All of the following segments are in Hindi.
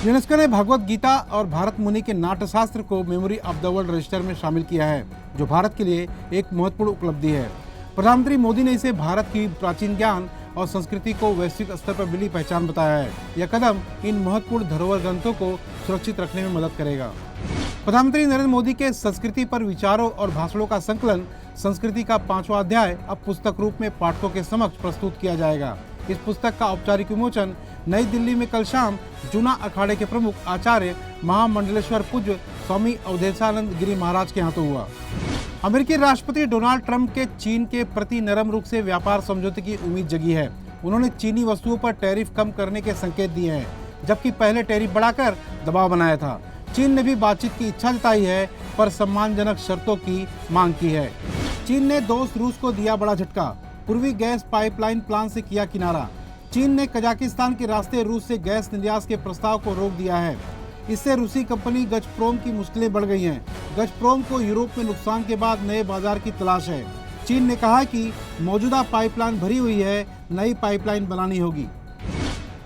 यूनेस्को ने भगवत गीता और भारत मुनि के नाट्यशास्त्र को memory of the world register में शामिल किया है, जो भारत के लिए एक महत्वपूर्ण उपलब्धि है। प्रधानमंत्री मोदी ने इसे भारत की प्राचीन ज्ञान और संस्कृति को वैश्विक स्तर पर मिली पहचान बताया है। यह कदम इन महत्वपूर्ण धरोहर ग्रंथों को सुरक्षित रखने में मदद करेगा। प्रधानमंत्री नरेंद्र मोदी के संस्कृति पर विचारों और भाषणों का संकलन संस्कृति का 5वां अध्याय अब पुस्तक रूप में पाठकों के समक्ष प्रस्तुत किया जाएगा। इस पुस्तक का औपचारिक विमोचन नई दिल्ली में कल शाम जूना अखाड़े के प्रमुख आचार्य महामंडलेश्वर पूज्य स्वामी अवधेशानंद गिरी महाराज के हाथों हुआ। अमेरिकी राष्ट्रपति डोनाल्ड ट्रंप के चीन के प्रति नरम रुख से व्यापार समझौते की उम्मीद जगी है। उन्होंने चीनी वस्तुओं पर टैरिफ कम करने के संकेत दिए हैं, जबकि पहले टैरिफ बढ़ाकर दबाव बनाया था। चीन ने भी बातचीत की इच्छा जताई है, पर सम्मानजनक शर्तों की मांग की है। चीन ने दोस्त रूस को दिया बड़ा झटका, पूर्वी गैस पाइपलाइन प्लान से किया किनारा। चीन ने कजाकिस्तान के रास्ते रूस से गैस निर्यात के प्रस्ताव को रोक दिया है। इससे रूसी कंपनी गजप्रोम की मुश्किलें बढ़ गई हैं। गजप्रोम को यूरोप में नुकसान के बाद नए बाजार की तलाश है। चीन ने कहा कि मौजूदा पाइपलाइन भरी हुई है, नई पाइपलाइन बनानी होगी।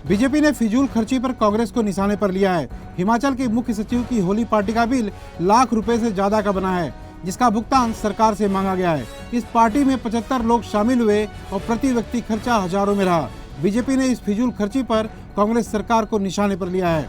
बीजेपी ने फिजूल खर्ची पर कांग्रेस को निशाने पर लिया है। हिमाचल के मुख्य सचिव की होली पार्टी का बिल लाख रुपए से ज्यादा का बना है, जिसका भुगतान सरकार से मांगा गया है। इस पार्टी में 75 लोग शामिल हुए और प्रति व्यक्ति खर्चा हजारों में रहा। बीजेपी ने इस फिजूल खर्ची पर कांग्रेस सरकार को निशाने पर लिया है।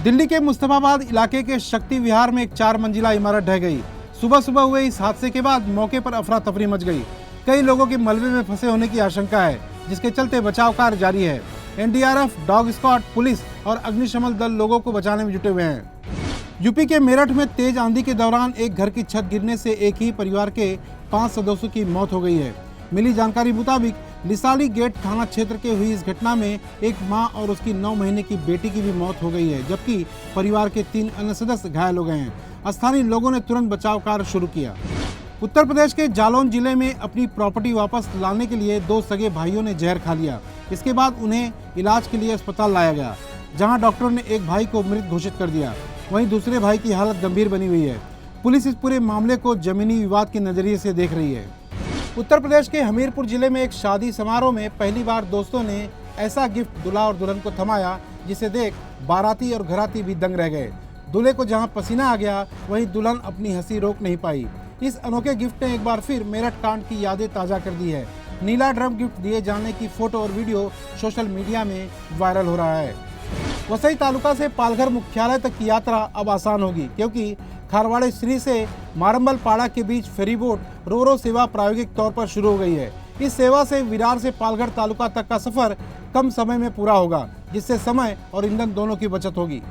दिल्ली के मुस्तफाबाद इलाके के शक्ति विहार में एक 4 मंजिला इमारत ढह गई। सुबह सुबह हुए इस हादसे के बाद मौके पर अफरा तफरी मच गई। कई लोगों के मलबे में फंसे होने की आशंका है, जिसके चलते बचाव कार्य जारी है। एनडीआरएफ, डॉग स्क्वाड, पुलिस और अग्निशमन दल लोगों को बचाने में जुटे हुए हैं। यूपी के मेरठ में तेज आंधी के दौरान एक घर की छत गिरने से एक ही परिवार के 5 सदस्यों की मौत हो गई है। मिली जानकारी मुताबिक लिसाली गेट थाना क्षेत्र के हुई इस घटना में एक मां और उसकी 9 महीने की बेटी की भी मौत हो गई है, जबकि परिवार के 3 अन्य सदस्य घायल हो गए हैं। स्थानीय लोगों ने तुरंत बचाव कार्य शुरू किया। उत्तर प्रदेश के जालौन जिले में अपनी प्रॉपर्टी वापस लाने के लिए 2 सगे भाइयों ने जहर खा लिया। इसके बाद उन्हें इलाज के लिए अस्पताल लाया गया, जहां डॉक्टरों ने एक भाई को मृत घोषित कर दिया। वहीं दूसरे भाई की हालत गंभीर बनी हुई है। पुलिस इस पूरे मामले को जमीनी विवाद के नजरिए से देख रही है। उत्तर प्रदेश के हमीरपुर जिले में एक शादी समारोह में पहली बार दोस्तों ने ऐसा गिफ्ट दूल्हा और दुल्हन को थमाया, जिसे देख बाराती और घराती भी दंग रह गए। दूल्हे को जहां पसीना आ गया, वहीं दुल्हन अपनी हंसी रोक नहीं पाई। इस अनोखे गिफ्ट ने एक बार फिर मेरठ कांड की यादें ताजा कर दी है। नीला ड्रम गिफ्ट दिए जाने की फोटो और वीडियो सोशल मीडिया में वायरल हो रहा है। वसई तालुका से पालघर मुख्यालय तक की यात्रा अब आसान होगी, क्योंकि खारवाड़े श्री से मारम्बल पाड़ा के बीच फेरी बोट रो सेवा प्रायोगिक तौर पर शुरू हो गई है। इस सेवा से विरार से पालघर तालुका तक का सफर कम समय में पूरा होगा, जिससे समय और ईंधन दोनों की बचत होगी।